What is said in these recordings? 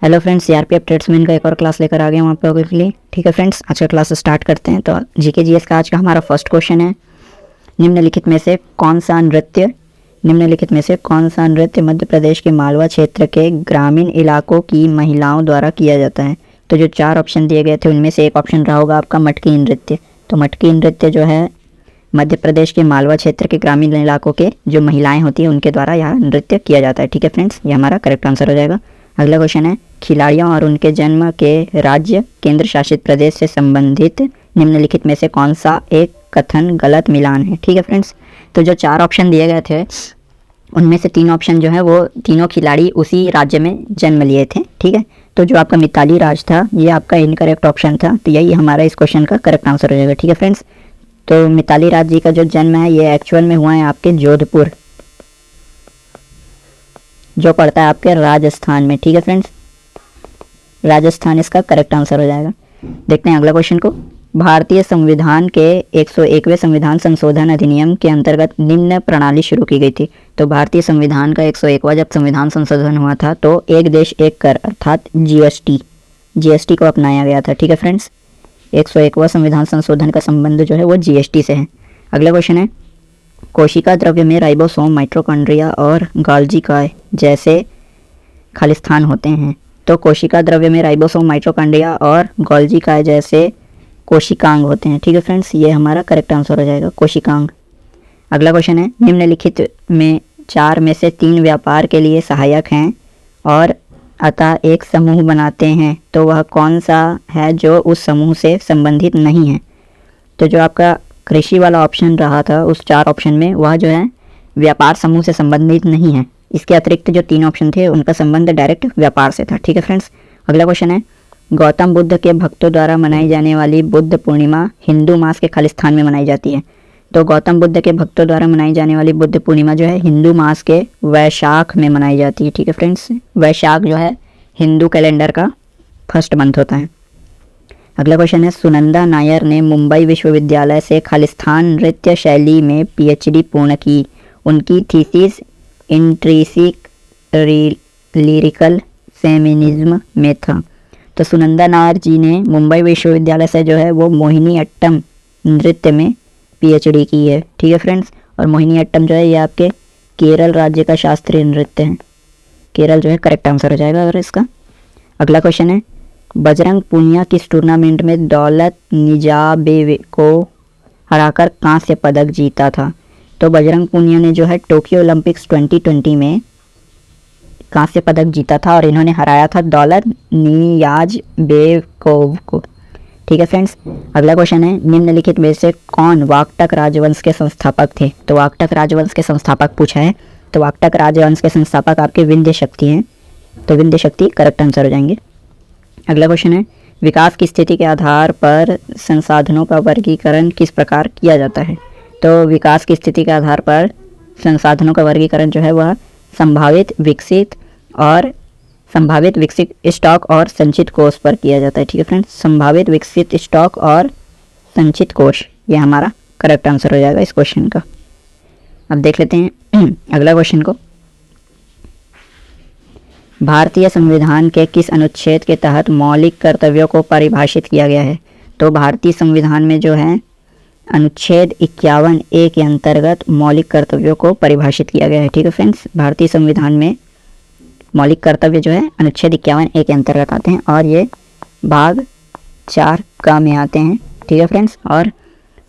Hello friends, CRPF tradesman का एक और क्लास लेकर आ गए हम आप लोगों के लिए। ठीक है फ्रेंड्स, आज का क्लास स्टार्ट करते हैं। तो जीके जीएस का आज का हमारा फर्स्ट क्वेश्चन है, निम्नलिखित में से कौन सा नृत्य मध्य प्रदेश के मालवा क्षेत्र के ग्रामीण इलाकों की महिलाओं द्वारा किया जाता है। तो जो चार ऑप्शन दिए गए थे उनमें से एक ऑप्शन रहा होगा आपका मटकी नृत्य। तो मटकी नृत्य जो है मध्य प्रदेश के मालवा क्षेत्र के ग्रामीण इलाकों के जो महिलाएं होती हैं उनके द्वारा यह नृत्य किया जाता है। ठीक है फ्रेंड्स, ये हमारा करेक्ट आंसर हो जाएगा। अगला क्वेश्चन है, खिलाड़ियों और उनके जन्म के राज्य केंद्र शासित प्रदेश से संबंधित निम्नलिखित में से कौन सा एक कथन गलत मिलान है। ठीक है फ्रेंड्स, तो जो चार ऑप्शन दिए गए थे उनमें से तीन ऑप्शन जो है वो तीनों खिलाड़ी उसी राज्य में जन्म लिए थे। ठीक है, तो जो आपका मिताली राज था ये आपका इनकरेक्ट ऑप्शन था, तो यही हमारा इस क्वेश्चन का करेक्ट आंसर हो जाएगा। ठीक है फ्रेंड्स, तो मिताली राज जी का जो जन्म है ये एक्चुअल में हुआ है आपके जोधपुर, जो पड़ता है आपके राजस्थान में। ठीक है फ्रेंड्स, राजस्थान इसका करेक्ट आंसर हो जाएगा। देखते हैं अगला क्वेश्चन को। भारतीय संविधान के 101वें संविधान संशोधन अधिनियम के अंतर्गत निम्न प्रणाली शुरू की गई थी। तो भारतीय संविधान का 101वां जब संविधान संशोधन हुआ था तो एक देश एक कर अर्थात जीएसटी को अपनाया गया था। ठीक है फ्रेंड्स, 101वां संविधान संशोधन का संबंध जो है वो जीएसटी से है। अगला क्वेश्चन है, कोशिका द्रव्य में राइबोसोम, माइटोकॉन्ड्रिया और गोल्जी काय जैसे खालिस्तान होते हैं। तो कोशिका द्रव्य में राइबोसोम, माइटोकॉन्ड्रिया और गोल्जी काय जैसे कोशिकांग होते हैं। ठीक है फ्रेंड्स, ये हमारा करेक्ट आंसर हो जाएगा, कोशिकांग। अगला क्वेश्चन है, निम्नलिखित में चार में से तीन व्यापार के लिए सहायक हैं और अतः एक समूह बनाते हैं, तो वह कौन सा है जो उस समूह से संबंधित नहीं है। तो जो आपका कृषि वाला ऑप्शन रहा था उस चार ऑप्शन में वह जो है व्यापार समूह से संबंधित नहीं है। इसके अतिरिक्त जो तीन ऑप्शन थे उनका संबंध डायरेक्ट व्यापार से था। ठीक है फ्रेंड्स, अगला क्वेश्चन है, गौतम बुद्ध के भक्तों द्वारा मनाई जाने वाली बुद्ध पूर्णिमा हिंदू मास के खालिस्तान में मनाई जाती है। तो गौतम बुद्ध के भक्तों द्वारा मनाई जाने वाली बुद्ध पूर्णिमा जो है हिंदू मास के वैशाख में मनाई जाती है। ठीक है फ्रेंड्स, वैशाख जो है हिंदू कैलेंडर का फर्स्ट मंथ होता है। अगला क्वेश्चन है, सुनंदा नायर ने मुंबई विश्वविद्यालय से खालिस्तान नृत्य शैली में पीएचडी पूर्ण की। उनकी थीसिस इंट्रिंसिक लिरिकल फेमिनिज्म में था। तो सुनंदा नायर जी ने मुंबई विश्वविद्यालय से जो है वो मोहिनी अट्टम नृत्य में पीएचडी की है। ठीक है फ्रेंड्स, और मोहिनी अट्टम जो है ये आपके केरल राज्य का शास्त्रीय नृत्य है। केरल जो है करेक्ट आंसर हो जाएगा अगर इसका। अगला क्वेश्चन है, बजरंग पूनिया किस टूर्नामेंट में दौलत निजाबेव को हराकर कांस्य पदक जीता था। तो बजरंग पूनिया ने जो है टोक्यो ओलंपिक्स 2020 में कांस्य पदक जीता था और इन्होंने हराया था दौलत नियाज़बेकोव को। ठीक है फ्रेंड्स, अगला क्वेश्चन है, निम्नलिखित में से कौन वाकटक राजवंश के संस्थापक थे। तो वाकटक राजवंश के संस्थापक पूछा है, तो वाकटक राजवंश के संस्थापक आपके विंध्य शक्ति हैं, तो विंध्य शक्ति करेक्ट आंसर हो जाएंगे। अगला क्वेश्चन है, विकास की स्थिति के आधार पर संसाधनों का वर्गीकरण किस प्रकार किया जाता है। तो विकास की स्थिति के आधार पर संसाधनों का वर्गीकरण जो है वह संभावित, विकसित स्टॉक और संचित कोष पर किया जाता है। ठीक है फ्रेंड्स, संभावित, विकसित स्टॉक और संचित कोष, ये हमारा करेक्ट आंसर हो जाएगा इस क्वेश्चन का। अब देख लेते हैं अगला क्वेश्चन को। भारतीय संविधान के किस अनुच्छेद के तहत मौलिक कर्तव्यों को परिभाषित किया गया है। तो भारतीय संविधान में जो है अनुच्छेद 51A के अंतर्गत मौलिक कर्तव्यों को परिभाषित किया गया है। ठीक है फ्रेंड्स, भारतीय संविधान में मौलिक कर्तव्य जो है अनुच्छेद 51A के अंतर्गत आते हैं और ये भाग 4 का में आते हैं। ठीक है फ्रेंड्स, और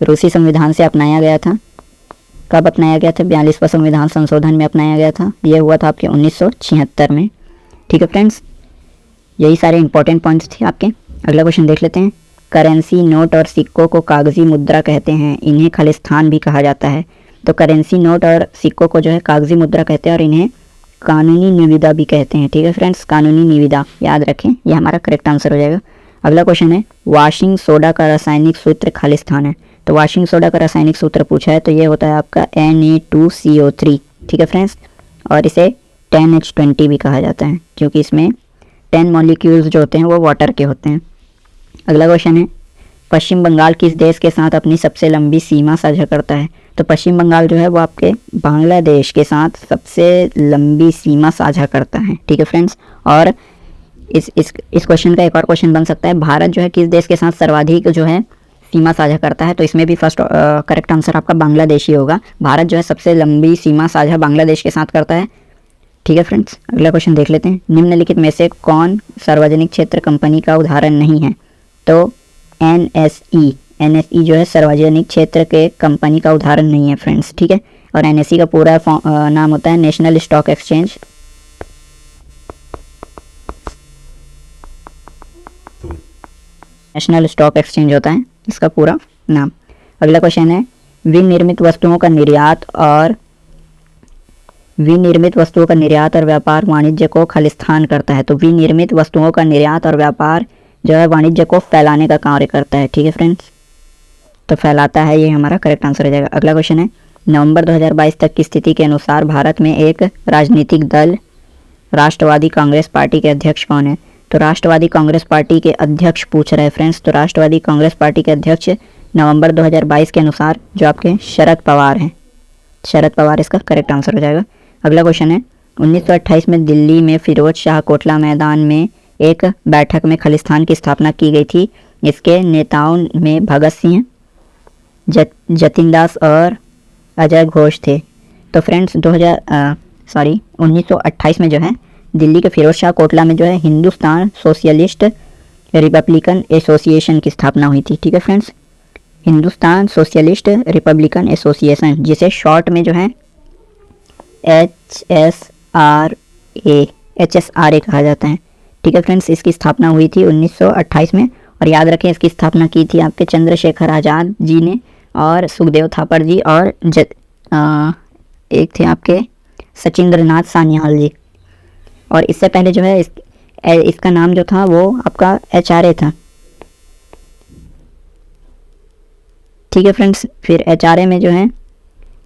रूसी संविधान से अपनाया गया था। कब अपनाया गया था? 42वां संविधान संशोधन में अपनाया गया था। ये हुआ था आपके 1976 में। ठीक है फ्रेंड्स, यही सारे इंपॉर्टेंट पॉइंट्स थे आपके। अगला क्वेश्चन देख लेते हैं, करेंसी, नोट और सिक्कों को कागजी मुद्रा कहते हैं, इन्हें खालिस्तान भी कहा जाता है। तो करेंसी, नोट और सिक्कों को जो है कागजी मुद्रा कहते हैं और इन्हें कानूनी निविदा भी कहते हैं। ठीक है फ्रेंड्स, कानूनी निविदा याद रखें, ये हमारा करेक्ट आंसर हो जाएगा। अगला क्वेश्चन है, वाशिंग सोडा का रासायनिक सूत्र खालिस्तान है। तो वाशिंग सोडा का रासायनिक सूत्र पूछा है तो ये होता है आपका Na2CO3। ठीक है फ्रेंड्स, और इसे 10H20 भी कहा जाता है क्योंकि इसमें 10 मॉलिक्यूल्स जो होते हैं वो वाटर के होते हैं। अगला क्वेश्चन है, पश्चिम बंगाल किस देश के साथ अपनी सबसे लंबी सीमा साझा करता है। तो पश्चिम बंगाल जो है वो आपके बांग्लादेश के साथ सबसे लंबी सीमा साझा करता है। ठीक है फ्रेंड्स, और इस क्वेश्चन का एक और क्वेश्चन बन सकता है, भारत जो है किस देश के साथ सर्वाधिक जो है सीमा साझा करता है? तो इसमें भी फर्स्ट करेक्ट आंसर आपका बांग्लादेश ही होगा। भारत जो है सबसे लंबी सीमा साझा बांग्लादेश के साथ करता है। ठीक है फ्रेंड्स, अगला क्वेश्चन देख लेते हैं। निम्नलिखित में से कौन सार्वजनिक क्षेत्र कंपनी का उदाहरण नहीं है? तो एनएसई जो है सार्वजनिक क्षेत्र के कंपनी का उदाहरण नहीं है फ्रेंड्स। ठीक है, और एनएसई का पूरा नाम होता है national stock exchange. National stock exchange होता है इसका पूरा नाम। अगला क्वेश्चन है, विनिर्मित वस्तुओं का निर्यात और व्यापार वाणिज्य को खालिस्तान करता है। तो विनिर्मित वस्तुओं का निर्यात और व्यापार जो है वाणिज्य को फैलाने का कार्य करता है। ठीक है फ्रेंड्स, तो फैलाता है, ये हमारा करेक्ट आंसर हो जाएगा। अगला क्वेश्चन है, नवंबर 2022 तक की स्थिति के अनुसार भारत में एक राजनीतिक दल राष्ट्रवादी कांग्रेस पार्टी के अध्यक्ष कौन है? तो राष्ट्रवादी कांग्रेस पार्टी के अध्यक्ष पूछ रहे हैं फ्रेंड्स। तो राष्ट्रवादी कांग्रेस पार्टी के अध्यक्ष नवंबर 2022 के अनुसार जो आपके शरद पवार हैं। शरद पवार इसका करेक्ट आंसर हो जाएगा। अगला क्वेश्चन है, 1928 में दिल्ली में फिरोज शाह कोटला मैदान में एक बैठक में खालिस्तान की स्थापना की गई थी। इसके नेताओं में भगत सिंह, जतिन दास और अजय घोष थे। तो फ्रेंड्स 1928 में जो है दिल्ली के फिरोज शाह कोटला में जो है हिंदुस्तान सोशलिस्ट रिपब्लिकन एसोसिएशन की स्थापना हुई थी। ठीक है friends, Hindustan socialist Republican association, जिसे शॉर्ट में जो है HSRA कहा जाता है। ठीक है फ्रेंड्स, इसकी स्थापना हुई थी 1928 में। और याद रखें इसकी स्थापना की थी आपके चंद्रशेखर आज़ाद जी ने और सुखदेव थापर जी और एक थे आपके सचिंद्रनाथ सान्याल जी। और इससे पहले जो है इसका नाम जो था वो आपका HRA था। ठीक है फ्रेंड्स, फिर HRA में जो है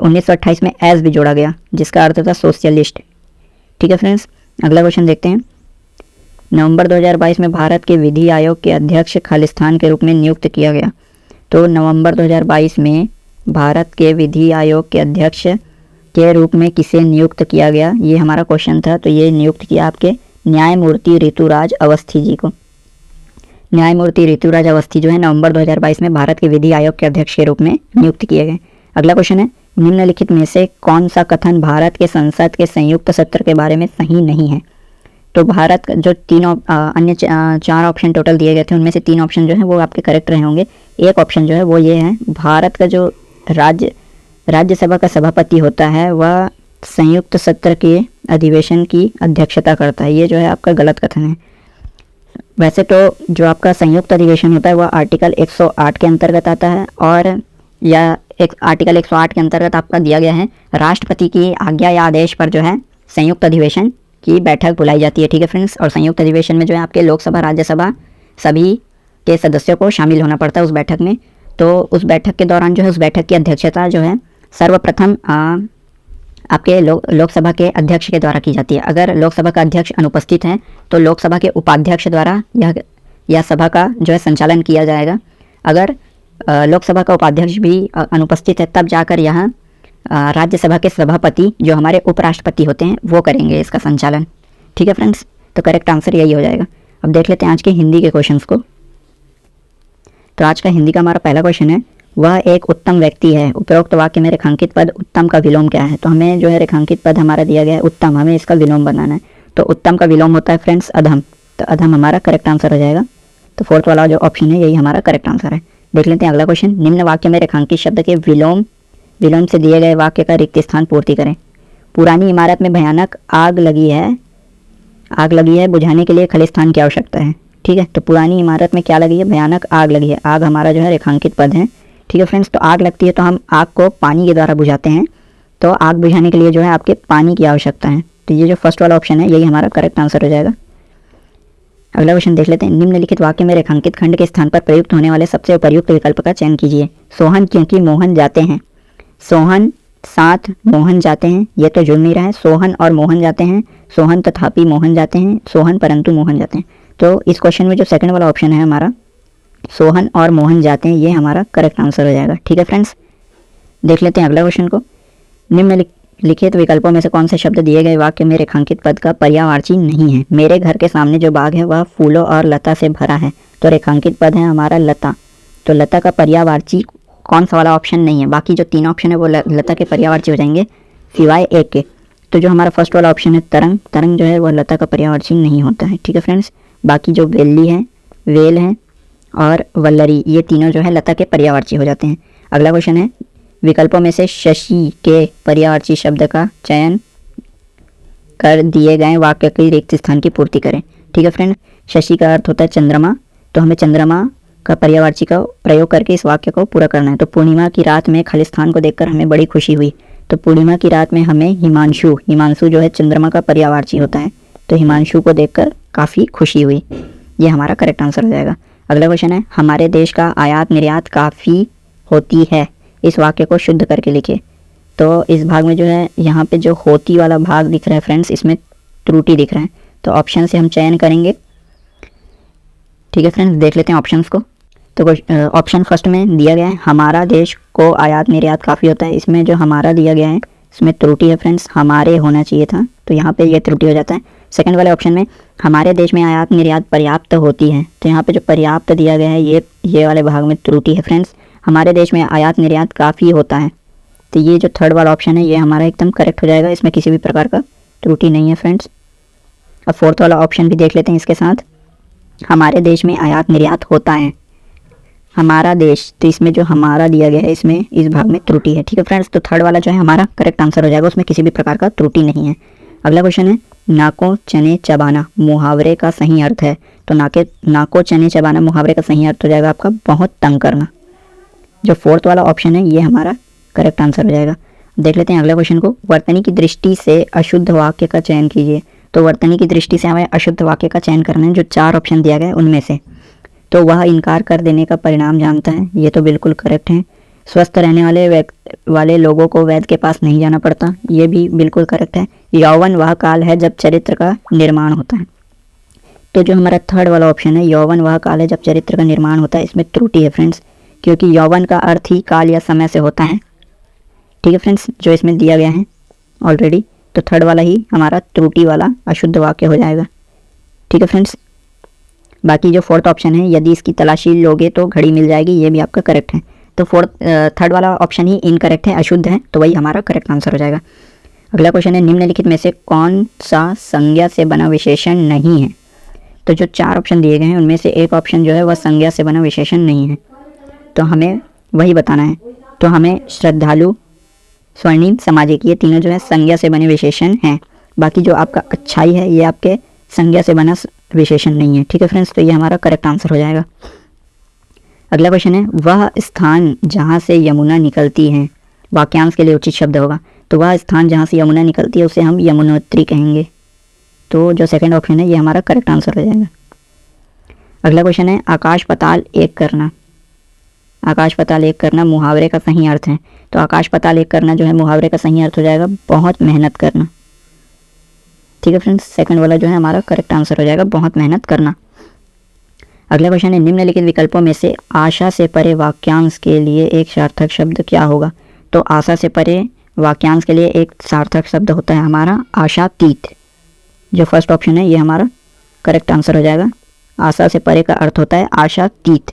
1928 में एस भी जोड़ा गया जिसका अर्थ था सोशलिस्ट। ठीक है फ्रेंड्स, अगला क्वेश्चन देखते हैं। नवंबर 2022 में भारत के विधि आयोग के अध्यक्ष खालिस्तान के रूप में नियुक्त किया गया। तो नवंबर 2022 में भारत के विधि आयोग के अध्यक्ष के रूप में किसे नियुक्त किया गया, ये हमारा क्वेश्चन था। तो ये नियुक्त किया आपके न्यायमूर्ति ऋतुराज अवस्थी जी को। न्यायमूर्ति ऋतुराज अवस्थी जो है नवंबर 2022 में भारत के विधि आयोग के अध्यक्ष के रूप में नियुक्त किए गए। अगला क्वेश्चन है, निम्नलिखित में से कौन सा कथन भारत के संसद के संयुक्त सत्र के बारे में सही नहीं है? तो भारत का जो अन्य 4 ऑप्शन टोटल दिए गए थे उनमें से 3 ऑप्शन जो है वो आपके करेक्ट रहे होंगे। एक ऑप्शन जो है वो ये है, भारत का जो राज्यसभा का सभापति होता है वह संयुक्त सत्र के अधिवेशन की अध्यक्षता करता है। ये जो है आपका गलत कथन है। वैसे तो जो आपका संयुक्त अधिवेशन होता है वह आर्टिकल 108 के अंतर्गत आता है, और या आर्टिकल 108 के अंतर्गत आपका दिया गया है राष्ट्रपति की आज्ञा या आदेश पर जो है संयुक्त अधिवेशन की बैठक बुलाई जाती है। ठीक है फ्रेंड्स, और संयुक्त अधिवेशन में जो है आपके लोकसभा राज्यसभा सभी के सदस्यों को शामिल होना पड़ता है उस बैठक में। तो उस बैठक के दौरान जो है उस बैठक की अध्यक्षता जो है सर्वप्रथम आपके लोकसभा के अध्यक्ष के द्वारा की जाती है। अगर लोकसभा का अध्यक्ष अनुपस्थित है तो लोकसभा के उपाध्यक्ष द्वारा यह सभा का जो है संचालन किया जाएगा। अगर लोकसभा का उपाध्यक्ष भी अनुपस्थित है तब जाकर यहाँ राज्यसभा के सभापति जो हमारे उपराष्ट्रपति होते हैं वो करेंगे इसका संचालन। ठीक है फ्रेंड्स, तो करेक्ट आंसर यही हो जाएगा। अब देख लेते हैं आज के हिंदी के क्वेश्चंस को। तो आज का हिंदी का हमारा पहला क्वेश्चन है, वह एक उत्तम व्यक्ति है। उपरोक्त वाक्य में रेखांकित पद उत्तम का विलोम क्या है? तो हमें जो है रेखांकित पद हमारा दिया गया है उत्तम, हमें इसका विलोम बनाना है। तो उत्तम का विलोम होता है फ्रेंड्स अधम, तो अधम हमारा करेक्ट आंसर हो जाएगा। तो फोर्थ वाला जो ऑप्शन है यही हमारा करेक्ट आंसर है। देख लेते हैं अगला क्वेश्चन, निम्न वाक्य में रेखांकित शब्द के विलोम से दिए गए वाक्य का रिक्त स्थान पूर्ति करें। पुरानी इमारत में भयानक आग लगी है, बुझाने के लिए खालिस्तान की आवश्यकता है। ठीक है, तो पुरानी इमारत में क्या लगी है? भयानक आग लगी है। आग हमारा जो है रेखांकित पद है। ठीक है फ्रेंड्स, तो आग लगती है तो हम आग को पानी के द्वारा बुझाते हैं, तो आग बुझाने के लिए जो है आपके पानी की आवश्यकता है। तो ये जो फर्स्ट वाला ऑप्शन है यही हमारा करेक्ट आंसर हो जाएगा। अगला क्वेश्चन देख लेते हैं, निम्नलिखित वाक्य में रेखांकित खंड के स्थान पर प्रयुक्त होने वाले सबसे उपयुक्त विकल्प का चयन कीजिए। सोहन क्योंकि मोहन जाते हैं, सोहन साथ मोहन जाते हैं, ये तो जुड़ नहीं रहा है। सोहन और मोहन जाते हैं, सोहन तथापि मोहन जाते हैं, सोहन परंतु मोहन जाते हैं। तो इस क्वेश्चन में जो सेकंड वाला ऑप्शन है हमारा सोहन और मोहन जाते हैं, ये हमारा करेक्ट आंसर हो जाएगा। ठीक है फ्रेंड्स, देख लेते हैं अगला क्वेश्चन को। लिखित विकल्पों में से कौन से शब्द दिए गए वाक्य में रेखांकित पद का पर्यायवाची नहीं है। मेरे घर के सामने जो बाग है वह फूलों और लता से भरा है, तो रेखांकित पद है हमारा लता। तो लता का पर्यायवाची कौन सा वाला ऑप्शन नहीं है, बाकी जो 3 ऑप्शन है वो लता के पर्यायवाची हो जाएंगे सिवाय एक के। तो जो हमारा फर्स्ट वाला ऑप्शन है तरंग, तरंग जो है वह लता का पर्यायवाची नहीं होता है। ठीक है फ्रेंड्स, बाकी जो वेली है, वेल है और वल्लरी, ये तीनों जो है लता के पर्यायवाची हो जाते हैं। अगला क्वेश्चन है विकल्पों में से शशि के पर्यायवाची शब्द का चयन कर दिए गए वाक्य के रिक्त स्थान की पूर्ति करें। ठीक है फ्रेंड, शशि का अर्थ होता है चंद्रमा, तो हमें चंद्रमा का पर्यायवाची का प्रयोग करके इस वाक्य को पूरा करना है। तो पूर्णिमा की रात में खालिस्तान को देखकर हमें बड़ी खुशी हुई, तो पूर्णिमा की रात में हमें हिमांशु, हिमांशु जो है चंद्रमा का पर्यायवाची होता है, तो हिमांशु को देखकर काफ़ी खुशी हुई, ये हमारा करेक्ट आंसर हो जाएगा। अगला क्वेश्चन है हमारे देश का आयात निर्यात काफ़ी होती है, इस वाक्य को शुद्ध करके लिखे। तो इस भाग में जो है यहाँ पे जो होती वाला भाग दिख रहा है फ्रेंड्स, इसमें त्रुटि दिख रहा है, तो ऑप्शन से हम चयन करेंगे। ठीक है फ्रेंड्स, देख लेते हैं ऑप्शंस को। तो ऑप्शन फर्स्ट में दिया गया है हमारा देश को आयात निर्यात काफ़ी होता है, इसमें जो हमारा दिया गया है इसमें त्रुटि है फ्रेंड्स, हमारे होना चाहिए था, तो यहाँ पे ये त्रुटि हो जाता है। सेकंड वाले ऑप्शन में हमारे देश में आयात निर्यात पर्याप्त होती है, तो यहाँ पे जो पर्याप्त दिया गया है ये वाले भाग में त्रुटि है फ्रेंड्स। हमारे देश में आयात निर्यात काफ़ी होता है, तो ये जो थर्ड वाला ऑप्शन है ये हमारा एकदम करेक्ट हो जाएगा, इसमें किसी भी प्रकार का त्रुटि नहीं है फ्रेंड्स। अब फोर्थ वाला ऑप्शन भी देख लेते हैं इसके साथ, हमारे देश में आयात निर्यात होता है, हमारा देश, तो इसमें जो हमारा दिया गया है इसमें इस भाग में त्रुटि है। ठीक है फ्रेंड्स, तो थर्ड वाला जो है हमारा करेक्ट आंसर हो जाएगा, उसमें किसी भी प्रकार का त्रुटि नहीं है। अगला क्वेश्चन है नाको चने चबाना मुहावरे का सही अर्थ है, तो नाको चने चबाना मुहावरे का सही अर्थ हो जाएगा आपका बहुत तंग करना। जो फोर्थ वाला ऑप्शन है ये हमारा करेक्ट आंसर हो जाएगा। देख लेते हैं अगला क्वेश्चन को, वर्तनी की दृष्टि से अशुद्ध वाक्य का चयन कीजिए। तो वर्तनी की दृष्टि से हमें अशुद्ध वाक्य का चयन करना है, जो 4 ऑप्शन दिया गया है उनमें से। तो वह इनकार कर देने का परिणाम जानता है, ये तो बिल्कुल करेक्ट है। स्वस्थ रहने वाले लोगों को वैद्य के पास नहीं जाना पड़ता, ये भी बिल्कुल करेक्ट है। यौवन वह काल है जब चरित्र का निर्माण होता है, तो जो हमारा थर्ड वाला ऑप्शन है यौवन वह काल है जब चरित्र का निर्माण होता है, इसमें त्रुटि है फ्रेंड्स, क्योंकि यौवन का अर्थ ही काल या समय से होता है। ठीक है फ्रेंड्स, जो इसमें दिया गया है ऑलरेडी, तो थर्ड वाला ही हमारा त्रुटि वाला अशुद्ध वाक्य हो जाएगा। ठीक है फ्रेंड्स, बाकी जो फोर्थ ऑप्शन है यदि इसकी तलाशी लोगे तो घड़ी मिल जाएगी, ये भी आपका करेक्ट है। तो थर्ड वाला ऑप्शन ही इनकरेक्ट है, अशुद्ध है, तो वही हमारा करेक्ट आंसर हो जाएगा। अगला क्वेश्चन है निम्नलिखित में से कौन सा संज्ञा से बना विशेषण नहीं है। तो जो 4 ऑप्शन दिए गए हैं उनमें से एक ऑप्शन जो है वह संज्ञा से बना विशेषण नहीं है, तो हमें वही बताना है। तो हमें श्रद्धालु, स्वर्णिम, सामाजिक, ये तीनों जो है संज्ञा से बने विशेषण हैं। बाकी जो आपका अच्छाई है ये आपके संज्ञा से बना विशेषण नहीं है। ठीक है फ्रेंड्स, तो ये हमारा करेक्ट आंसर हो जाएगा। अगला क्वेश्चन है वह स्थान जहाँ से यमुना निकलती है, वाक्यांश के लिए उचित शब्द होगा। तो वह स्थान जहाँ से यमुना निकलती है उसे हम यमुनोत्री कहेंगे, तो जो सेकंड ऑप्शन है ये हमारा करेक्ट आंसर हो जाएगा। अगला क्वेश्चन है आकाश पाताल एक करना, आकाश पाताल एक करना मुहावरे का सही अर्थ है। तो आकाश पाताल एक करना जो है मुहावरे का सही अर्थ हो जाएगा बहुत मेहनत करना। ठीक है फ्रेंड्स, सेकंड वाला जो है हमारा करेक्ट आंसर हो जाएगा बहुत मेहनत करना। अगला क्वेश्चन है निम्नलिखित विकल्पों में से आशा से परे वाक्यांश के लिए एक सार्थक शब्द क्या होगा। तो आशा से परे वाक्यांश के लिए एक सार्थक शब्द होता है हमारा आशातीत, जो फर्स्ट ऑप्शन है ये हमारा करेक्ट आंसर हो जाएगा। आशा से परे का अर्थ होता है आशातीत।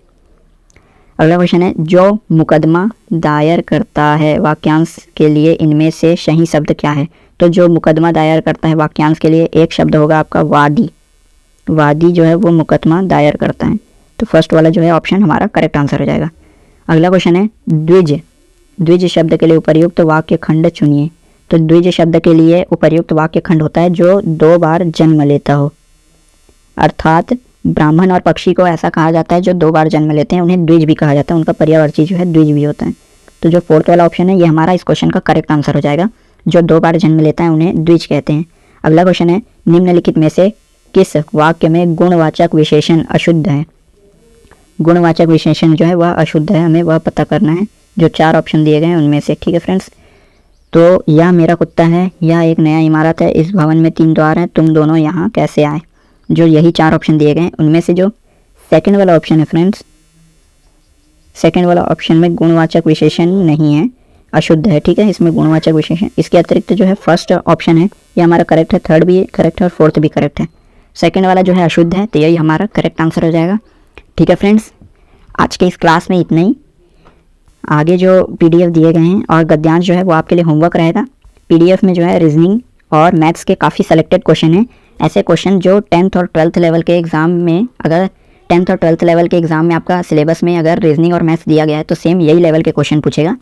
अगला क्वेश्चन है जो मुकदमा दायर करता है वाक्यांश के लिए इनमें से सही शब्द क्या है। तो जो मुकदमा दायर करता है वाक्यांश के लिए एक शब्द होगा आपका वादी, वादी जो है वो मुकदमा दायर करता है, तो फर्स्ट वाला जो है ऑप्शन हमारा करेक्ट आंसर हो जाएगा। अगला क्वेश्चन है द्विज, द्विज शब्द के लिए उपर्युक्त वाक्य खंड चुनिए। तो द्विज शब्द के लिए उपर्युक्त वाक्य खंड होता है जो 2 बार जन्म लेता हो, अर्थात ब्राह्मण और पक्षी को ऐसा कहा जाता है जो 2 बार जन्म लेते हैं, उन्हें द्विज भी कहा जाता है, उनका पर्यायवाची जो है द्विज भी होता है। तो जो फोर्थ वाला ऑप्शन है ये हमारा इस क्वेश्चन का करेक्ट आंसर हो जाएगा, जो 2 बार जन्म लेता है उन्हें द्विज कहते हैं। अगला क्वेश्चन है निम्नलिखित में से किस वाक्य में गुणवाचक विशेषण अशुद्ध है। गुणवाचक विशेषण जो है वह अशुद्ध है, हमें वह पता करना है, जो 4 ऑप्शन दिए गए हैं उनमें से। ठीक है फ्रेंड्स, तो यह मेरा कुत्ता है, यह एक नया इमारत है, इस भवन में 3 द्वार हैं, तुम दोनों यहाँ कैसे आए। जो यही 4 ऑप्शन दिए गए हैं उनमें से जो सेकंड वाला ऑप्शन है फ्रेंड्स, सेकंड वाला ऑप्शन में गुणवाचक विशेषण नहीं है, अशुद्ध है, ठीक है, इसमें गुणवाचक विशेषण। इसके अतिरिक्त जो है फर्स्ट ऑप्शन है ये हमारा करेक्ट है, थर्ड भी करेक्ट है और फोर्थ भी करेक्ट है। सेकंड वाला जो है अशुद्ध है, तो यही हमारा करेक्ट आंसर हो जाएगा। ठीक है फ्रेंड्स, आज के इस क्लास में इतना ही। आगे जो पीडीएफ दिए गए हैं और गद्यांश जो है वो आपके लिए होमवर्क रहेगा। पीडीएफ में जो है रीजनिंग और मैथ्स के काफ़ी सेलेक्टेड क्वेश्चन हैं, ऐसे क्वेश्चन जो 10th और 12th लेवल के एग्ज़ाम में, अगर 10th और 12th लेवल के एग्ज़ाम में आपका सिलेबस में अगर रीजनिंग और मैथ्स दिया गया है तो सेम यही लेवल के क्वेश्चन पूछेगा।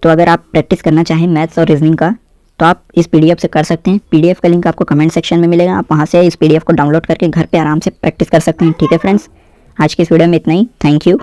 तो अगर आप प्रैक्टिस करना चाहें मैथ्स और रीजनिंग का तो आप इस पीडीएफ से कर सकते हैं। पीडीएफ का लिंक आपको कमेंट सेक्शन में मिलेगा, आप वहाँ से इस पीडीएफ को डाउनलोड करके घर पे आराम से प्रैक्टिस कर सकते हैं। ठीक है फ्रेंड्स, आज की इस वीडियो में इतना ही। Thank you.